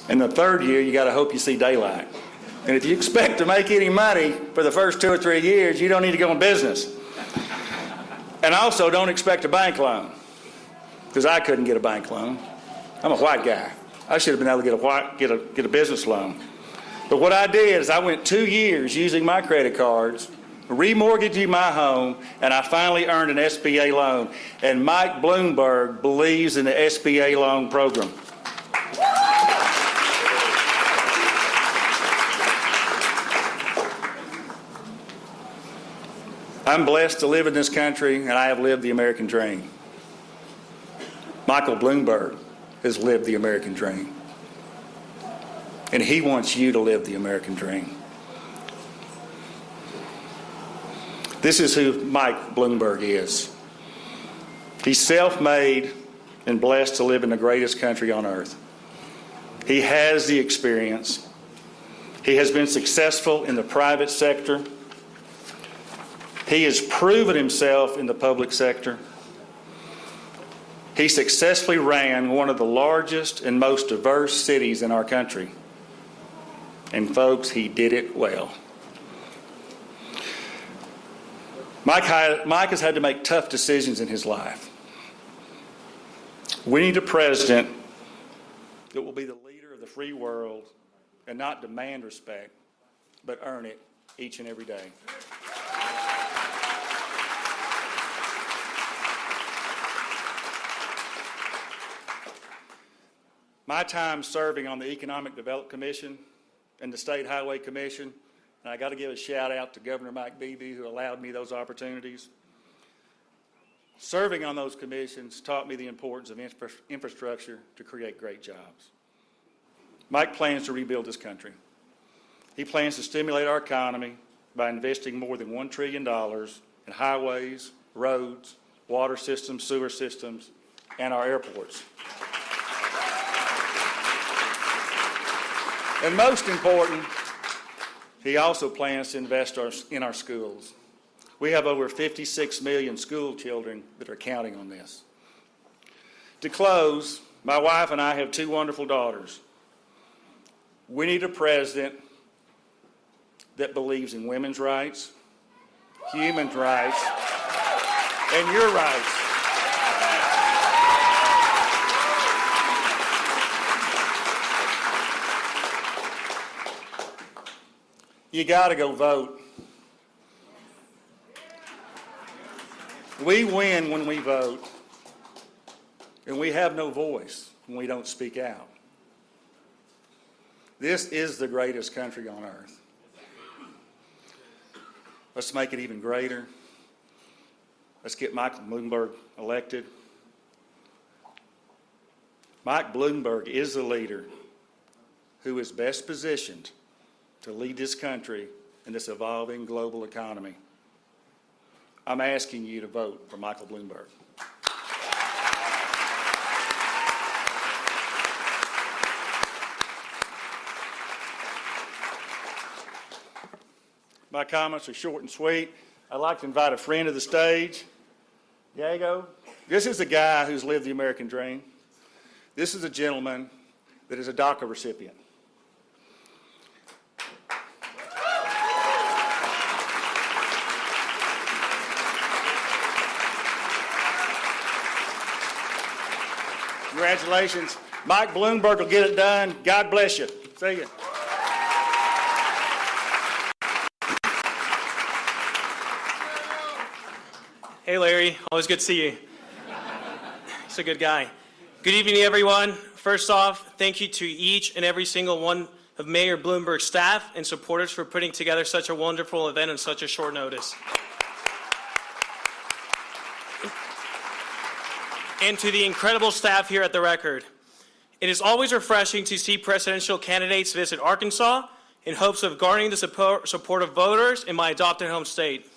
And the third year, you got to hope you see daylight. And if you expect to make any money for the first 2 or 3 years, you don't need to go in business. And also, don't expect a bank loan, because I couldn't get a bank loan. I'm a white guy. I should have been able to get a business loan. But what I did is I went 2 years using my credit cards, remortgaging my home, and I finally earned an SBA loan. And Mike Bloomberg believes in the SBA loan program. I'm blessed to live in this country, and I have lived the American dream. Michael Bloomberg has lived the American dream. And he wants you to live the American dream. This is who Mike Bloomberg is. He's self-made and blessed to live in the greatest country on earth. He has the experience. He has been successful in the private sector. He has proven himself in the public sector. He successfully ran one of the largest and most diverse cities in our country. And folks, he did it well. Mike has had to make tough decisions in his life. We need a president that will be the leader of the free world and not demand respect, but earn it each and every day. My time serving on the Economic Development Commission and the State Highway Commission, and I got to give a shout out to Governor Mike Beebe, who allowed me those opportunities. Serving on those commissions taught me the importance of infrastructure to create great jobs. Mike plans to rebuild this country. He plans to stimulate our economy by investing more than $1 trillion in highways, roads, water systems, sewer systems, and our airports. And most important, he also plans to invest in our schools. We have over 56 million school children that are counting on this. To close, my wife and I have 2 wonderful daughters. We need a president that believes in women's rights, human rights, and your rights. You got to go vote. We win when we vote, and we have no voice when we don't speak out. This is the greatest country on earth. Let's make it even greater. Let's get Michael Bloomberg elected. Mike Bloomberg is the leader who is best positioned to lead this country in this evolving global economy. I'm asking you to vote for Michael Bloomberg. My comments are short and sweet. I'd like to invite a friend to the stage. Diego, this is a guy who's lived the American dream. This is a gentleman that is a DACA recipient. Congratulations. Mike Bloomberg will get it done. God bless you. See you. Hey, Larry. Always good to see you. He's a good guy. Good evening, everyone. First off, thank you to each and every single one of Mayor Bloomberg's staff and supporters for putting together such a wonderful event on such a short notice. And to the incredible staff here at the Record. It is always refreshing to see presidential candidates visit Arkansas in hopes of garnering the support of voters in my adopted home state.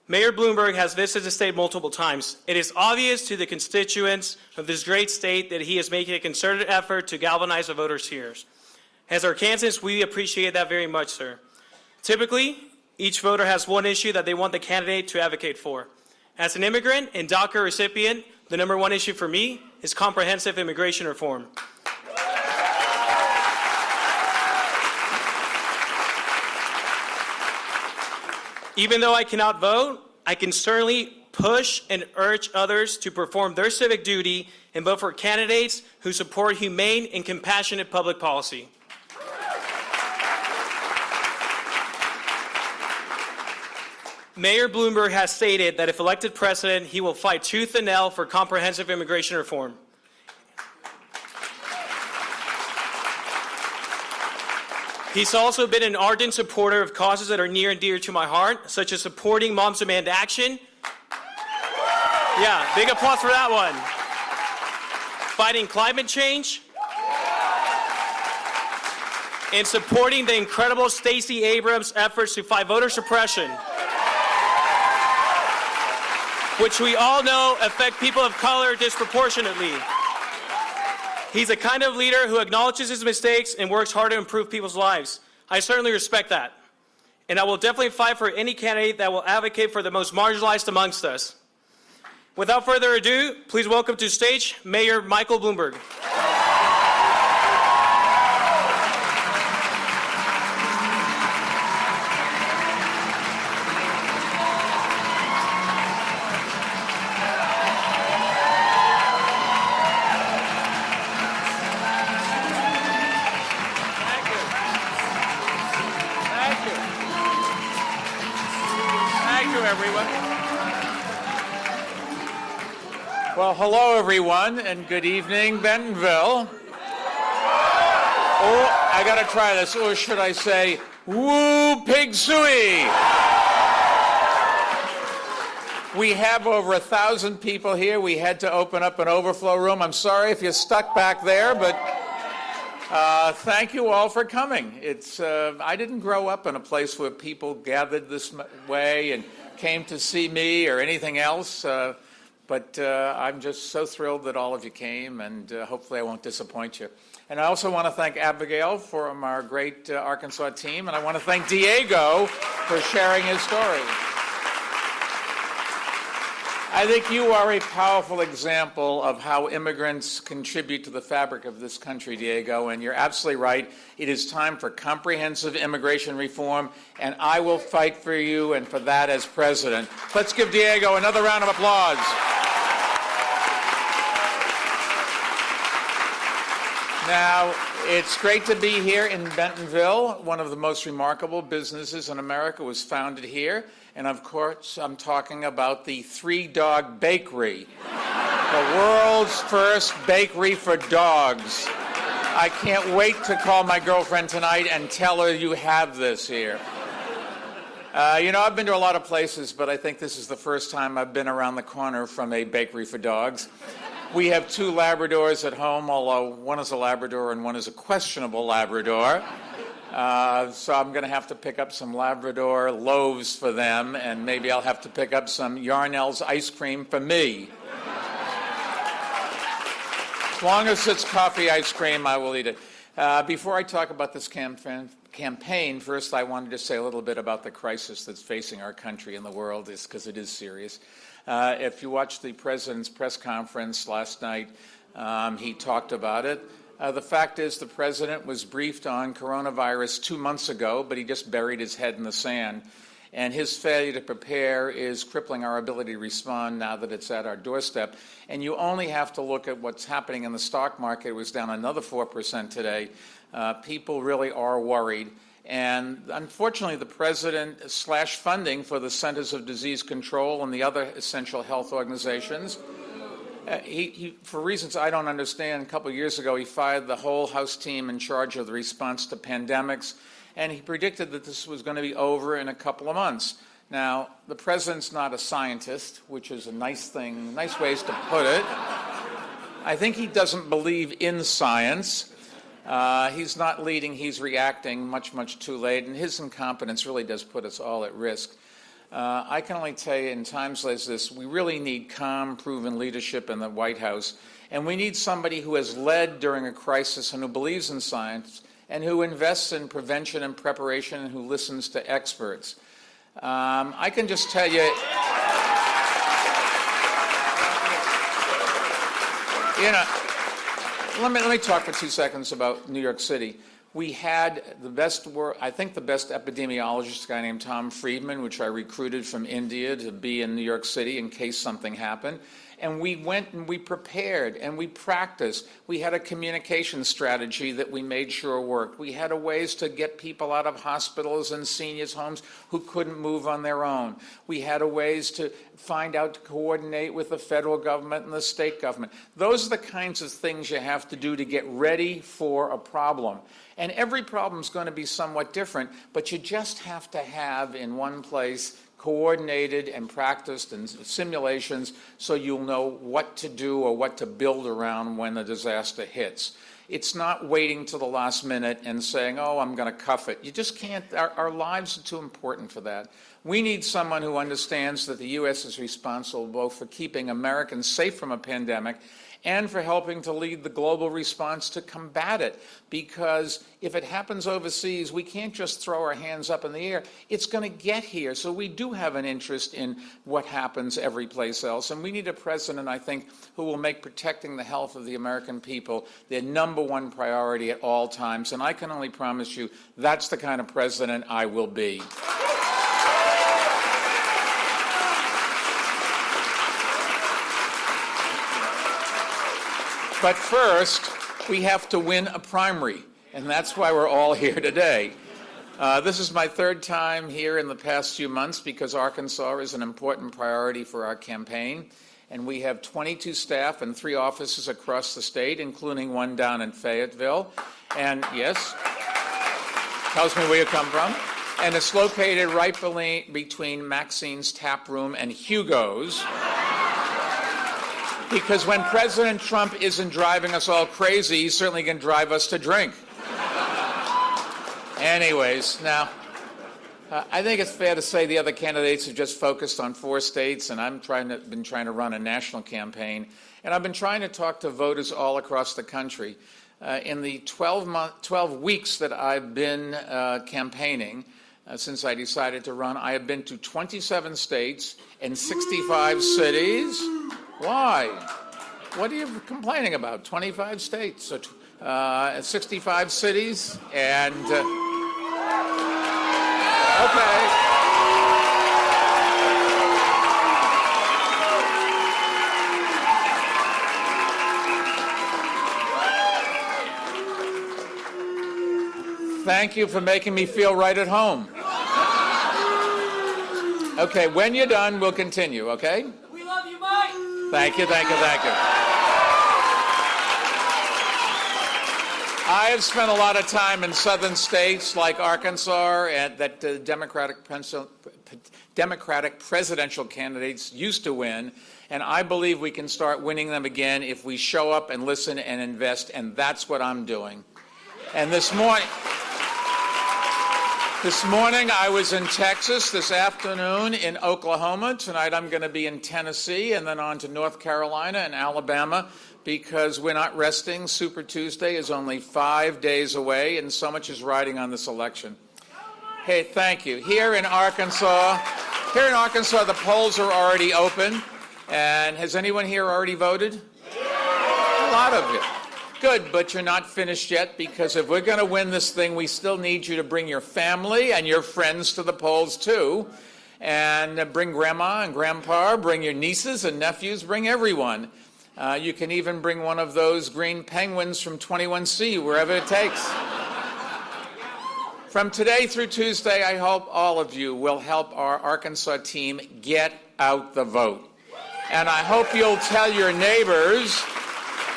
Mayor Bloomberg has visited the state multiple times. It is obvious to the constituents of this great state that he is making a concerted effort to galvanize the voters here. As Arkansans, we appreciate that very much, sir. Typically, each voter has one issue that they want the candidate to advocate for. As an immigrant and DACA recipient, the number one issue for me is comprehensive immigration reform. Even though I cannot vote, I can certainly push and urge others to perform their civic duty and vote for candidates who support humane and compassionate public policy. Mayor Bloomberg has stated that if elected president, he will fight tooth and nail for comprehensive immigration reform. He's also been an ardent supporter of causes that are near and dear to my heart, such as supporting Moms Demand Action. Yeah, big applause for that one. Fighting climate change. And supporting the incredible Stacey Abrams' efforts to fight voter suppression, which we all know affect people of color disproportionately. He's a kind of leader who acknowledges his mistakes and works hard to improve people's lives. I certainly respect that. And I will definitely fight for any candidate that will advocate for the most marginalized amongst us. Without further ado, please welcome to stage Mayor Michael Bloomberg. Well, hello, everyone, and good evening, Bentonville. Oh, I got to try this. Or should I say, woo, pig suey? We have over 1,000 people here. We had to open up an overflow room. I'm sorry if you're stuck back there, but thank you all for coming. I didn't grow up in a place where people gathered this way and came to see me or anything else. But I'm just so thrilled that all of you came, and hopefully I won't disappoint you. And I also want to thank Abigail from our great Arkansas team, and I want to thank Diego for sharing his story. I think you are a powerful example of how immigrants contribute to the fabric of this country, Diego, and you're absolutely right. It is time for comprehensive immigration reform, and I will fight for you and for that as president. Let's give Diego another round of applause. Now, it's great to be here in Bentonville. One of the most remarkable businesses in America was founded here. And of course, I'm talking about the Three Dog Bakery, the world's first bakery for dogs. I can't wait to call my girlfriend tonight and tell her you have this here. I've been to a lot of places, but I think this is the first time I've been around the corner from a bakery for dogs. We have 2 Labradors at home, although one is a Labrador and one is a questionable Labrador. So I'm going to have to pick up some Labrador loaves for them, and maybe I'll have to pick up some Yarnell's ice cream for me. As long as it's coffee ice cream, I will eat it. Before I talk about this campaign, first I wanted to say a little bit about the crisis that's facing our country and the world, because it is serious. If you watched the president's press conference last night, he talked about it. The fact is the president was briefed on coronavirus 2 months ago, but he just buried his head in the sand. And his failure to prepare is crippling our ability to respond now that it's at our doorstep. And you only have to look at what's happening in the stock market. It was down another 4% today. People really are worried. And unfortunately, the president slashed funding for the Centers of Disease Control and the other essential health organizations. For reasons I don't understand, a couple of years ago, he fired the whole House team in charge of the response to pandemics, and he predicted that this was going to be over in a couple of months. Now, the president's not a scientist, which is a nice thing, nice ways to put it. I think he doesn't believe in science. He's not leading, he's reacting much, much too late, and his incompetence really does put us all at risk. I can only tell you in times like this, we really need calm, proven leadership in the White House, and we need somebody who has led during a crisis and who believes in science and who invests in prevention and preparation and who listens to experts. I can just tell you, let me talk for 2 seconds about New York City. We had the best I think the best epidemiologist, a guy named Tom Friedman, which I recruited from India to be in New York City in case something happened. And we went and we prepared and we practiced. We had a communication strategy that we made sure worked. We had ways to get people out of hospitals and seniors' homes who couldn't move on their own. We had ways to find out to coordinate with the federal government and the state government. Those are the kinds of things you have to do to get ready for a problem. And every problem is going to be somewhat different, but you just have to have in one place coordinated and practiced and simulations so you'll know what to do or what to build around when the disaster hits. It's not waiting till the last minute and saying, oh, I'm going to cuff it. You just can't. Our lives are too important for that. We need someone who understands that the U.S. is responsible both for keeping Americans safe from a pandemic and for helping to lead the global response to combat it. Because if it happens overseas, we can't just throw our hands up in the air. It's going to get here. So we do have an interest in what happens every place else. And we need a president, I think, who will make protecting the health of the American people their #1 priority at all times. And I can only promise you that's the kind of president I will be. But first, we have to win a primary, and that's why we're all here today. This is my third time here in the past few months because Arkansas is an important priority for our campaign, and we have 22 staff and 3 offices across the state, including one down in Fayetteville. And yes, tells me where you come from. And it's located right between Maxine's Tap Room and Hugo's. Because when President Trump isn't driving us all crazy, he's certainly going to drive us to drink. Anyways, now, I think it's fair to say the other candidates have just focused on 4 states, and I've been trying to run a national campaign. And I've been trying to talk to voters all across the country. In the 12 weeks that I've been campaigning, since I decided to run, I have been to 27 states and 65 cities. Why? What are you complaining about? 25 states, 65 cities, and okay. Thank you for making me feel right at home. Okay, when you're done, we'll continue, okay? We love you, Mike. Thank you, thank you, thank you. I have spent a lot of time in southern states like Arkansas and that Democratic presidential candidates used to win, and I believe we can start winning them again if we show up and listen and invest, and that's what I'm doing. And this morning I was in Texas, this afternoon in Oklahoma. Tonight I'm going to be in Tennessee and then on to North Carolina and Alabama because we're not resting. Super Tuesday is only 5 days away and so much is riding on this election. Hey, thank you. Here in Arkansas, the polls are already open. And has anyone here already voted? A lot of you. Good, but you're not finished yet because if we're going to win this thing, we still need you to bring your family and your friends to the polls too. And bring grandma and grandpa, bring your nieces and nephews, bring everyone. You can even bring one of those green penguins from 21C, wherever it takes. From today through Tuesday, I hope all of you will help our Arkansas team get out the vote. And I hope you'll tell your neighbors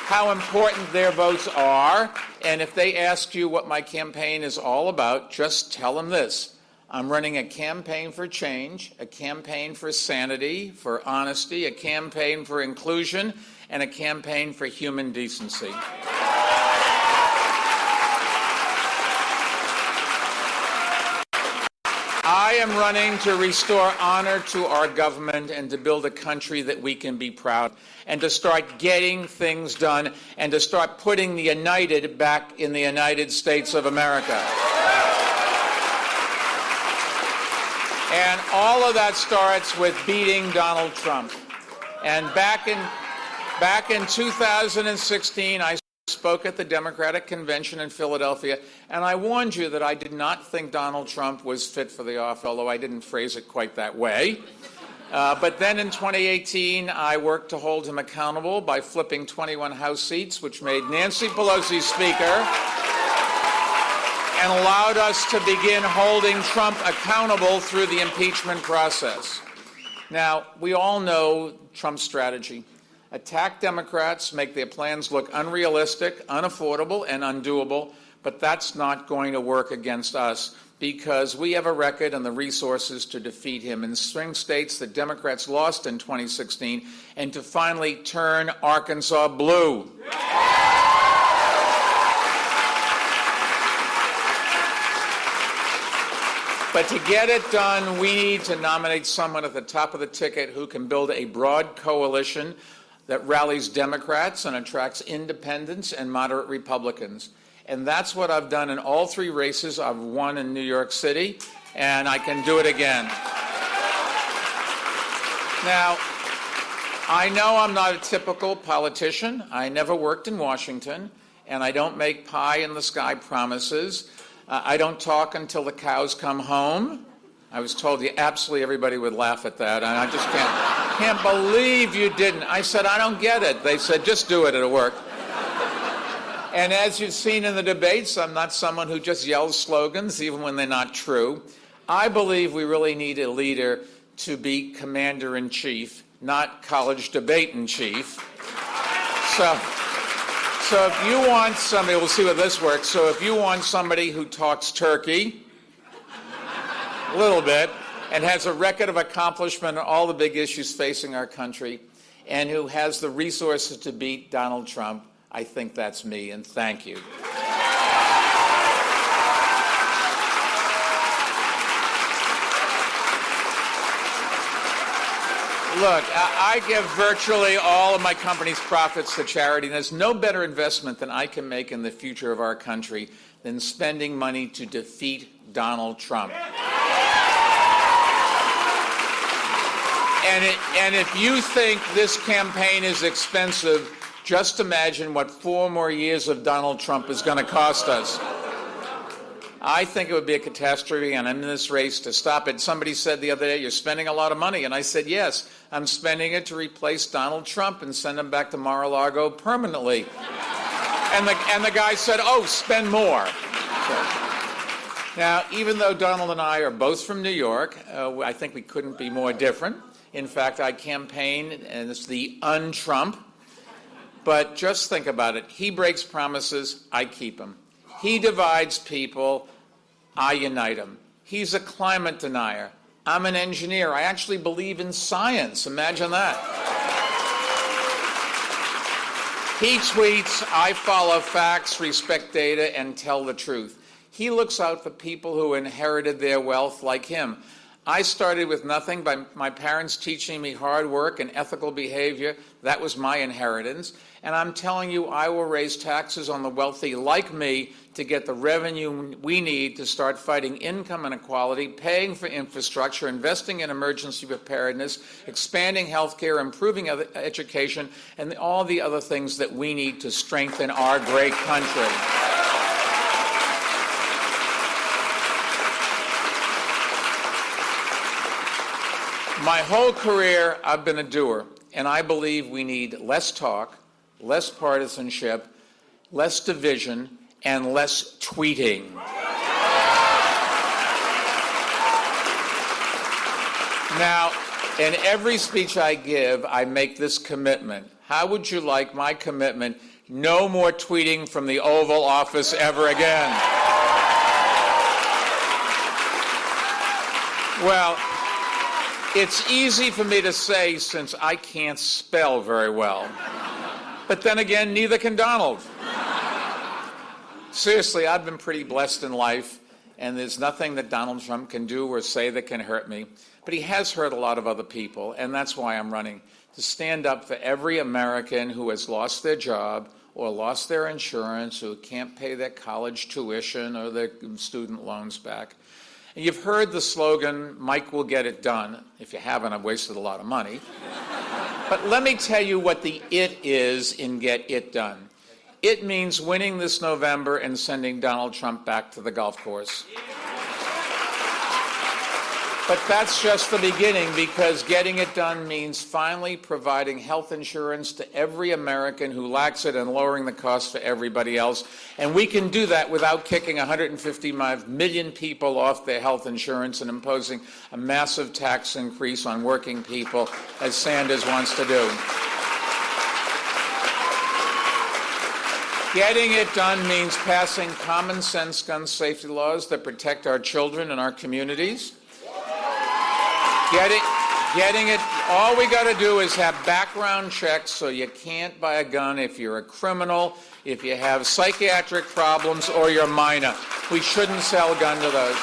how important their votes are, and if they ask you what my campaign is all about, just tell them this. I'm running a campaign for change, a campaign for sanity, for honesty, a campaign for inclusion, and a campaign for human decency. I am running to restore honor to our government and to build a country that we can be proud of, and to start getting things done, and to start putting the United back in the United States of America. And all of that starts with beating Donald Trump. And back in 2016, I spoke at the Democratic Convention in Philadelphia, and I warned you that I did not think Donald Trump was fit for the office, although I didn't phrase it quite that way. But then in 2018, I worked to hold him accountable by flipping 21 House seats, which made Nancy Pelosi Speaker and allowed us to begin holding Trump accountable through the impeachment process. Now, we all know Trump's strategy. Attack Democrats, make their plans look unrealistic, unaffordable, and undoable, but that's not going to work against us because we have a record and the resources to defeat him in swing states that Democrats lost in 2016 and to finally turn Arkansas blue. But to get it done, we need to nominate someone at the top of the ticket who can build a broad coalition that rallies Democrats and attracts independents and moderate Republicans. And that's what I've done in all three races I've won in New York City, and I can do it again. Now, I know I'm not a typical politician. I never worked in Washington, and I don't make pie-in-the-sky promises. I don't talk until the cows come home. I was told absolutely everybody would laugh at that, and I just can't believe you didn't. I said, I don't get it. They said, just do it, it'll work. And as you've seen in the debates, I'm not someone who just yells slogans, even when they're not true. I believe we really need a leader to be commander-in-chief, not college debate-in-chief. So if you want somebody, we'll see what this works. So if you want somebody who talks turkey, a little bit, and has a record of accomplishment on all the big issues facing our country, and who has the resources to beat Donald Trump, I think that's me, and thank you. Look, I give virtually all of my company's profits to charity, and there's no better investment than I can make in the future of our country than spending money to defeat Donald Trump. And if you think this campaign is expensive, just imagine what 4 more years of Donald Trump is going to cost us. I think it would be a catastrophe, and I'm in this race to stop it. Somebody said the other day, you're spending a lot of money. And I said, yes, I'm spending it to replace Donald Trump and send him back to Mar-a-Lago permanently. And the guy said, oh, spend more. Now, even though Donald and I are both from New York, I think we couldn't be more different. In fact, I campaign, and it's the un-Trump. But just think about it. He breaks promises, I keep them. He divides people, I unite him. He's a climate denier. I'm an engineer. I actually believe in science. Imagine that. He tweets, I follow facts, respect data, and tell the truth. He looks out for people who inherited their wealth like him. I started with nothing by my parents teaching me hard work and ethical behavior. That was my inheritance. And I'm telling you, I will raise taxes on the wealthy like me to get the revenue we need to start fighting income inequality, paying for infrastructure, investing in emergency preparedness, expanding health care, improving education, and all the other things that we need to strengthen our great country. My whole career, I've been a doer, and I believe we need less talk, less partisanship, less division, and less tweeting. Now, in every speech I give, I make this commitment. How would you like my commitment? No more tweeting from the Oval Office ever again. Well, it's easy for me to say since I can't spell very well. But then again, neither can Donald. Seriously, I've been pretty blessed in life, and there's nothing that Donald Trump can do or say that can hurt me. But he has hurt a lot of other people, and that's why I'm running, to stand up for every American who has lost their job or lost their insurance, who can't pay their college tuition or their student loans back. And you've heard the slogan, Mike will get it done. If you haven't, I've wasted a lot of money. But let me tell you what the it is in get it done. It means winning this November and sending Donald Trump back to the golf course. But that's just the beginning, because getting it done means finally providing health insurance to every American who lacks it and lowering the cost for everybody else. And we can do that without kicking 155 million people off their health insurance and imposing a massive tax increase on working people, as Sanders wants to do. Getting it done means passing common sense gun safety laws that protect our children and our communities. Getting it, all we got to do is have background checks so you can't buy a gun if you're a criminal, if you have psychiatric problems, or you're a minor. We shouldn't sell a gun to those.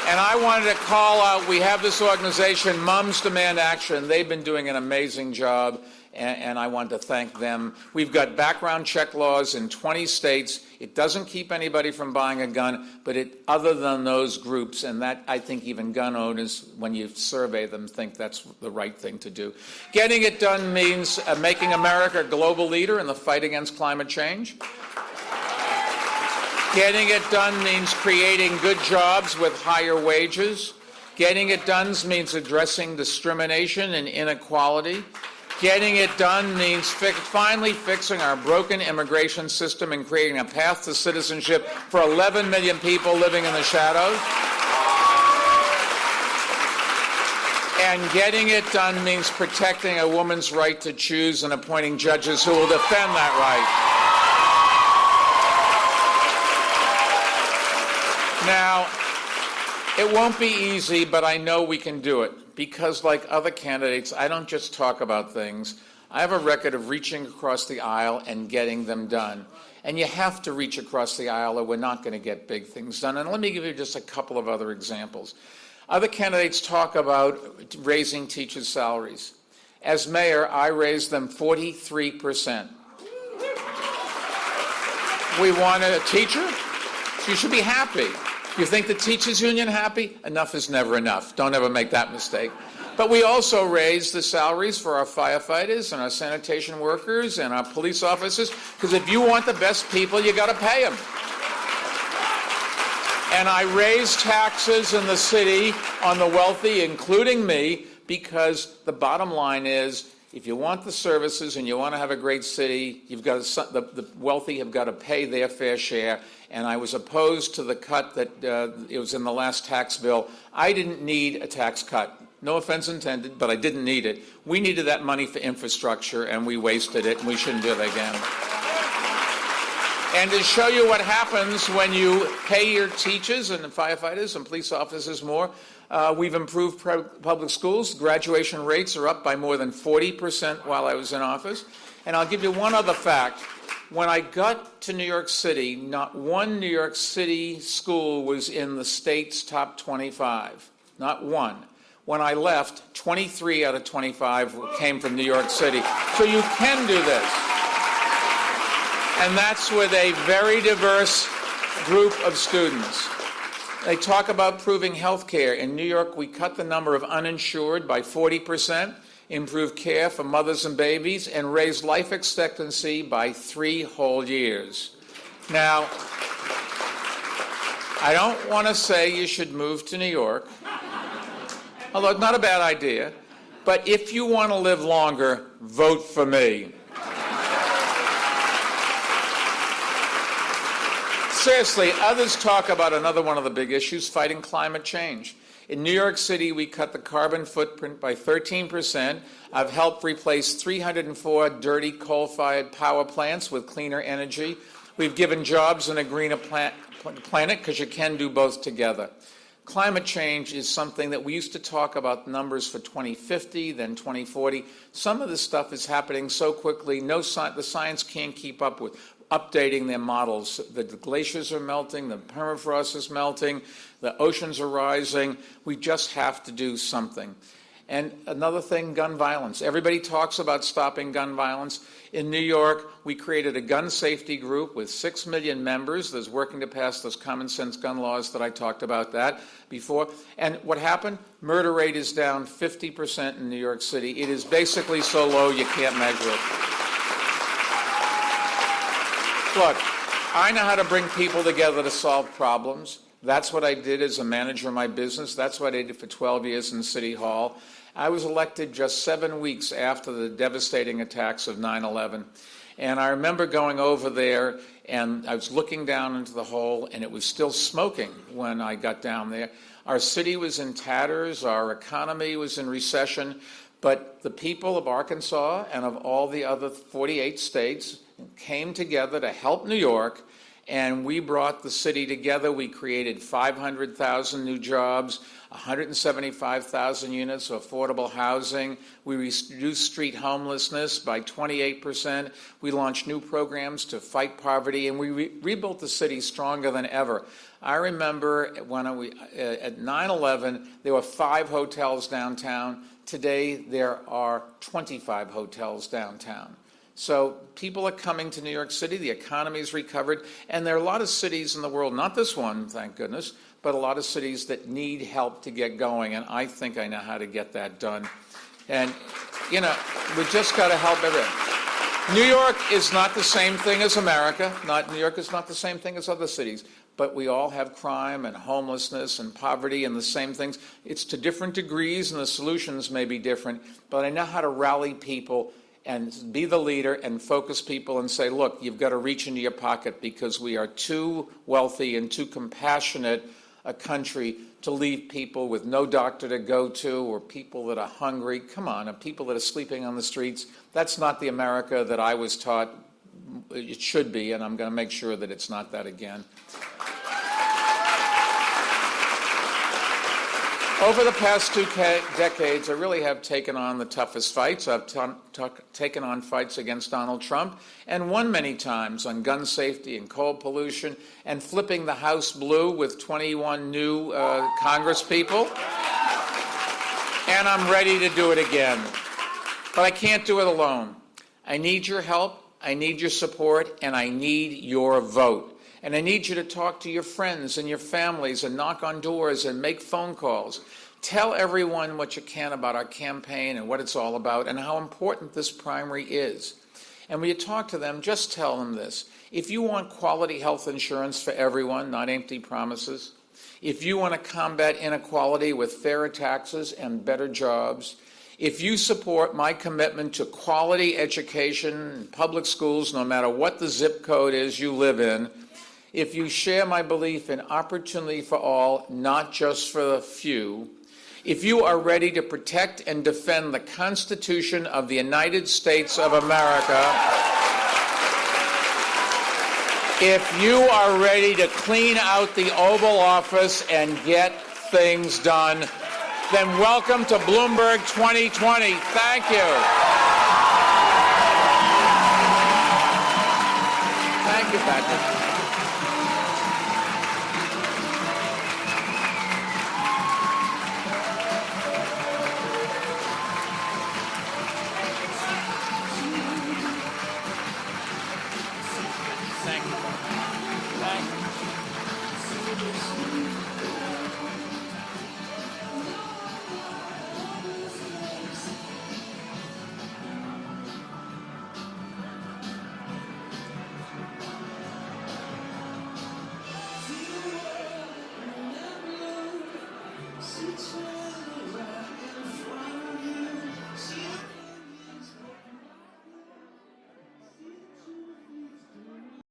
And I wanted to call out, we have this organization, Moms Demand Action. They've been doing an amazing job, and I want to thank them. We've got background check laws in 20 states. It doesn't keep anybody from buying a gun, but other than those groups, and that I think even gun owners, when you survey them, think that's the right thing to do. Getting it done means making America a global leader in the fight against climate change. Getting it done means creating good jobs with higher wages. Getting it done means addressing discrimination and inequality. Getting it done means finally fixing our broken immigration system and creating a path to citizenship for 11 million people living in the shadows. And getting it done means protecting a woman's right to choose and appointing judges who will defend that right. Now, it won't be easy, but I know we can do it. Because like other candidates, I don't just talk about things. I have a record of reaching across the aisle and getting them done. And you have to reach across the aisle or we're not going to get big things done. And let me give you just a couple of other examples. Other candidates talk about raising teachers' salaries. As mayor, I raised them 43%. We want a teacher? You should be happy. You think the teachers union happy? Enough is never enough. Don't ever make that mistake. But we also raised the salaries for our firefighters and our sanitation workers and our police officers, because if you want the best people, you got to pay them. And I raised taxes in the city on the wealthy, including me, because the bottom line is, if you want the services and you want to have a great city, you've got to, the wealthy have got to pay their fair share. And I was opposed to the cut that it was in the last tax bill. I didn't need a tax cut. No offense intended, but I didn't need it. We needed that money for infrastructure, and we wasted it, and we shouldn't do that again. And to show you what happens when you pay your teachers and firefighters and police officers more, we've improved public schools. Graduation rates are up by more than 40% while I was in office. And I'll give you one other fact. When I got to New York City, not one New York City school was in the state's top 25. Not one. When I left, 23 out of 25 came from New York City. So you can do this. And that's with a very diverse group of students. They talk about improving health care. In New York, we cut the number of uninsured by 40%, improved care for mothers and babies, and raised life expectancy by 3 whole years. Now, I don't want to say you should move to New York, although it's not a bad idea, but if you want to live longer, vote for me. Seriously, others talk about another one of the big issues, fighting climate change. In New York City, we cut the carbon footprint by 13%. I've helped replace 304 dirty coal-fired power plants with cleaner energy. We've given jobs and a greener planet, because you can do both together. Climate change is something that we used to talk about numbers for 2050, then 2040. Some of this stuff is happening so quickly, the science can't keep up with updating their models. The glaciers are melting, the permafrost is melting, the oceans are rising. We just have to do something. And another thing, gun violence. Everybody talks about stopping gun violence. In New York, we created a gun safety group with 6 million members that's working to pass those common sense gun laws that I talked about that before. And what happened? Murder rate is down 50% in New York City. It is basically so low you can't measure it. Look, I know how to bring people together to solve problems. That's what I did as a manager of my business. That's what I did for 12 years in City Hall. I was elected just 7 weeks after the devastating attacks of 9/11. And I remember going over there, and I was looking down into the hole, and it was still smoking when I got down there. Our city was in tatters. Our economy was in recession. But the people of Arkansas and of all the other 48 states came together to help New York, and we brought the city together. We created 500,000 new jobs, 175,000 units of affordable housing. We reduced street homelessness by 28%. We launched new programs to fight poverty, and we rebuilt the city stronger than ever. I remember when at 9/11, there were 5 hotels downtown. Today, there are 25 hotels downtown. So people are coming to New York City, the economy's recovered, and there are a lot of cities in the world, not this one, thank goodness, but a lot of cities that need help to get going, and I think I know how to get that done. And, you know, we just got to help everyone. New York is not the same thing as America. New York is not the same thing as other cities, but we all have crime and homelessness and poverty and the same things. It's to different degrees, and the solutions may be different, but I know how to rally people and be the leader and focus people and say, look, you've got to reach into your pocket because we are too wealthy and too compassionate a country to leave people with no doctor to go to, or people that are hungry. Come on, and people that are sleeping on the streets. That's not the America that I was taught it should be, and I'm going to make sure that it's not that again. Over the past 2 decades, I really have taken on the toughest fights. I've taken on fights against Donald Trump and won many times on gun safety and coal pollution and flipping the House blue with 21 new Congress people. And I'm ready to do it again. But I can't do it alone. I need your help, I need your support, and I need your vote. And I need you to talk to your friends and your families and knock on doors and make phone calls. Tell everyone what you can about our campaign and what it's all about and how important this primary is. And when you talk to them, just tell them this. If you want quality health insurance for everyone, not empty promises, if you want to combat inequality with fairer taxes and better jobs, if you support my commitment to quality education in public schools, no matter what the zip code is you live in, if you share my belief in opportunity for all, not just for the few, if you are ready to protect and defend the Constitution of the United States of America, if you are ready to clean out the Oval Office and get things done, then welcome to Bloomberg 2020. Thank you. Thank you, Patrick.